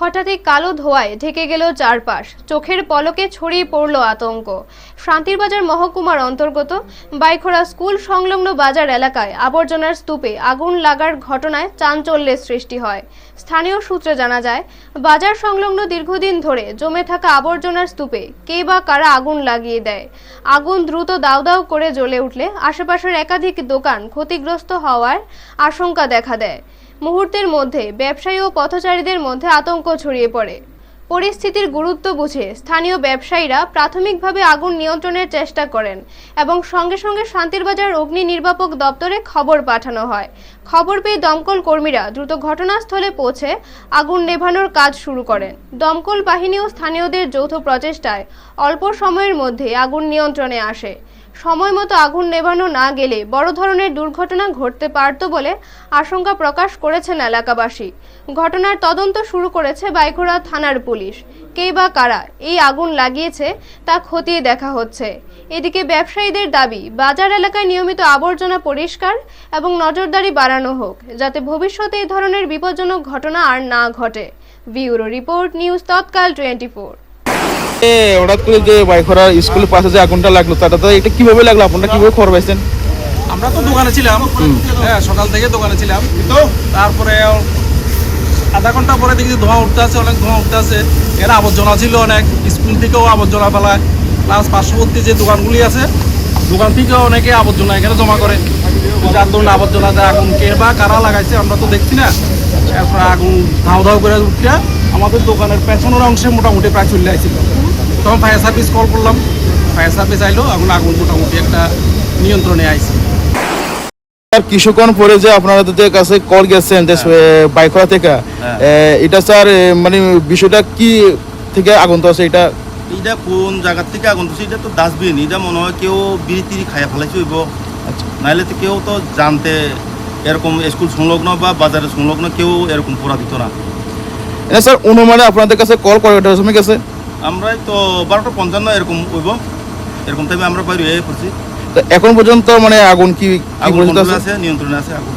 হঠাৎই কালো ধোঁয়ায় ঢেকে গেল চারপাশ, চোখের পলকে ছড়িয়ে পড়ল আতঙ্ক। শান্তিরবাজার মহকুমার অন্তর্গত বাইখরা স্কুল সংলগ্ন বাজার এলাকায় আবর্জনার স্তূপে আগুন লাগার ঘটনায় চাঞ্চল্যের সৃষ্টি হয়। স্থানীয় সূত্রে জানা যায়, বাজার সংলগ্ন দীর্ঘদিন ধরে জমে থাকা আবর্জনার স্তূপে কে বা কারা আগুন লাগিয়ে দেয়। আগুন দ্রুত দাউ দাউ করে জ্বলে উঠলে আশেপাশের একাধিক দোকান ক্ষতিগ্রস্ত হওয়ার আশঙ্কা দেখা দেয়। মুহূর্তের মধ্যে ব্যবসায়ী ও পথচারীদের মধ্যে আতঙ্ক ছড়িয়ে পড়ে। পরিস্থিতির গুরুত্ব বুঝে স্থানীয় ব্যবসায়ীরা প্রাথমিকভাবে আগুন নিয়ন্ত্রণের চেষ্টা করেন এবং সঙ্গে সঙ্গে শান্তিরবাজার অগ্নি নির্বাপক দপ্তরে খবর পাঠানো হয়। খবর পেয়ে দমকল কর্মীরা দ্রুত ঘটনাস্থলে পৌঁছে আগুন নেভানোর কাজ শুরু করেন। দমকল বাহিনী ও স্থানীয়দের যৌথ প্রচেষ্টায় অল্প সময়ের মধ্যে আগুন নিয়ন্ত্রণে আসে। সময় মতো আগুন নেভানো না গেলে বড় ধরনের দুর্ঘটনা ঘটতে পারত বলে আশঙ্কা প্রকাশ করেছেন এলাকাবাসী। ঘটনার তদন্ত শুরু করেছে বাইখরা থানার পুলিশ। কে বা কারা এই আগুন লাগিয়েছে তা খতিয়ে দেখা হচ্ছে। এদিকে ব্যবসায়ীদের দাবি, বাজার এলাকায় নিয়মিত আবর্জনা পরিষ্কার এবং নজরদারি বাড়ানো হোক, যাতে ভবিষ্যতে এই ধরনের বিপজ্জনক ঘটনা আর না ঘটে। ব্যুরো রিপোর্ট, নিউজ তৎকাল 24। হঠাৎ করে যে বাইখরা স্কুলের পাশে যে আগুনটা লাগলো, তাটা তো এটা কিভাবে লাগলো, আপনারা কিভাবে খবর পাইছেন? আমরা তো দোকানে ছিলাম, হ্যাঁ সকাল থেকে দোকানে ছিলাম, তারপরে আধা ঘন্টা পরে দেখি ধোঁয়া উঠতে আছে, অনেক ধোঁয়া উঠতে আছে। এর আবর্জনা ছিল অনেক, স্কুল থেকেও আবর্জনা ফেলায়, প্লাস পার্শ্ববর্তী যে দোকানগুলি আছে দোকান থেকেও অনেকে আবর্জনা এখানে জমা করে। যার ধরনের আবর্জনা দেয়, আগুন কে বা কারা লাগাইছে আমরা তো দেখছি না। এরপরে আগুন ধাউ ধাউ করে উঠতে আমাদের দোকানের পেছনের অংশে মোটামুটি প্রায় চলে আসছিল। তখন ফায়ার সার্ভিস কল করলাম, ফায়ার সার্ভিস আইলো, এখন আগুন মোটামুটি একটা নিয়ন্ত্রণে আইছে। স্যার, কিছুক্ষণ পরে যে আপনাদের কাছে কল গেছেন যে বাইখরা থেকে, এটা স্যার মানে বিষয়টা কি থেকে আগুন তো আছে? এটা কোন জায়গা থেকে আগুন তো, এটা তো ডাস্টবিন, এটা মনে হয় কেউ বিড়ি তিরি খাইয়া ফেলাইছে হইব। আচ্ছা, নাইলে তো কেউ তো জানতে এরকম স্কুল সংলগ্ন বা বাজারের সংলগ্ন কেউ এরকম পোড়া দিত না। এটা স্যার অনুমানে আপনাদের কাছে কল করে ওটার সময় গেছে আমরাই তো 12:55 এরকম হইব, এরকম টাইমে আমরা বাইরে পড়ছি। এখন পর্যন্ত মানে আগুন কি আগুন আছে, নিয়ন্ত্রণে আছে আগুন।